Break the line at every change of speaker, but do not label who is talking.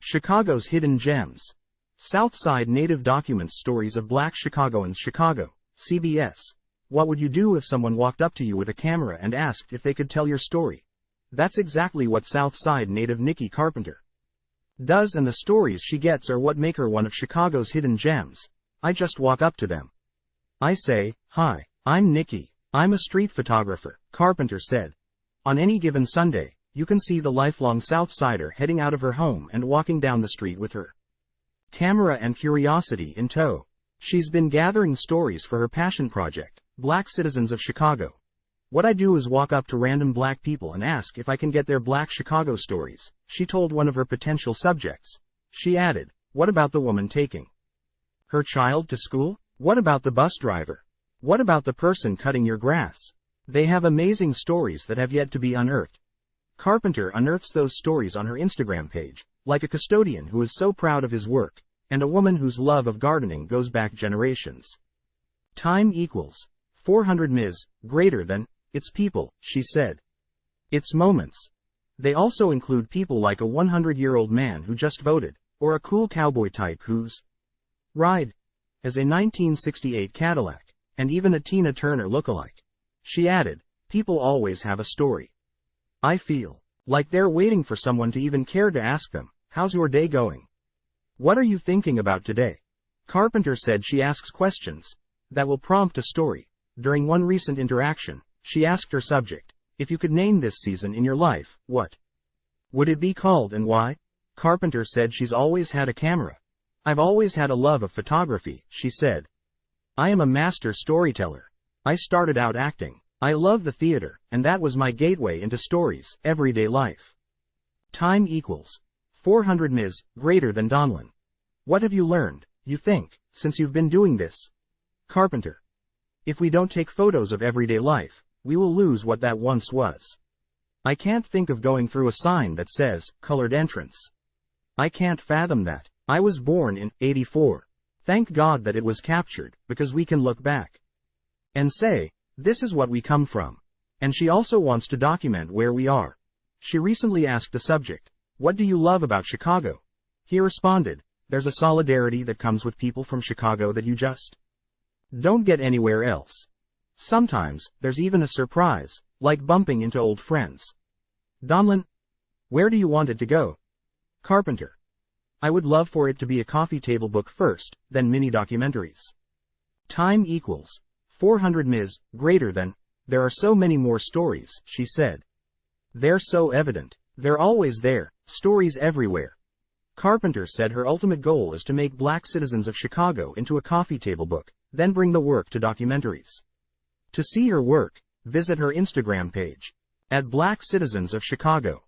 Chicago's Hidden Gems. Southside Native Documents Stories of Black Chicagoans. Chicago, CBS. What would you do if someone walked up to you with a camera and asked if they could tell your story? That's exactly what Southside native Nikki Carpenter does, and the stories she gets are what make her one of Chicago's hidden gems. I just walk up to them. I say, "Hi, I'm Nikki. I'm a street photographer," Carpenter said. On any given Sunday, you can see the lifelong Southsider heading out of her home and walking down the street with her camera and curiosity in tow. She's been gathering stories for her passion project, Black Citizens of Chicago. "What I do is walk up to random black people and ask if I can get their Black Chicago stories," she told one of her potential subjects. She added, "What about the woman taking her child to school? What about the bus driver? What about the person cutting your grass? They have amazing stories that have yet to be unearthed." Carpenter unearths those stories on her Instagram page, like a custodian who is so proud of his work, and a woman whose love of gardening goes back generations. Time equals 400 ms, greater than, it's people, she said. It's moments. They also include people like a 100-year-old man who just voted, or a cool cowboy type whose ride as a 1968 Cadillac, and even a Tina Turner lookalike. She added, "People always have a story. I feel like they're waiting for someone to even care to ask them, 'How's your day going? What are you thinking about today?'" Carpenter said she asks questions that will prompt a story. During one recent interaction, she asked her subject, "If you could name this season in your life, what would it be called and why?" Carpenter said she's always had a camera. "I've always had a love of photography," she said. "I am a master storyteller. I started out acting. I love the theater, and that was my gateway into stories, everyday life." Time equals 400 ms, greater than Donlin. "What have you learned, you think, since you've been doing this?" Carpenter. "If we don't take photos of everyday life, we will lose what that once was. I can't think of going through a sign that says, 'Colored Entrance.' I can't fathom that. I was born in '84. Thank God that it was captured, because we can look back and say, this is what we come from." And she also wants to document where we are. She recently asked the subject, "What do you love about Chicago?" He responded, "There's a solidarity that comes with people from Chicago that you just don't get anywhere else. Sometimes, there's even a surprise, like bumping into old friends." Donlin. "Where do you want it to go?" Carpenter. "I would love for it to be a coffee table book first, then mini documentaries." Time equals 400 ms, greater than, there are so many more stories, she said. They're so evident. They're always there, stories everywhere. Carpenter said her ultimate goal is to make Black Citizens of Chicago into a coffee table book, then bring the work to documentaries. To see her work, visit her Instagram page, @Black Citizens of Chicago.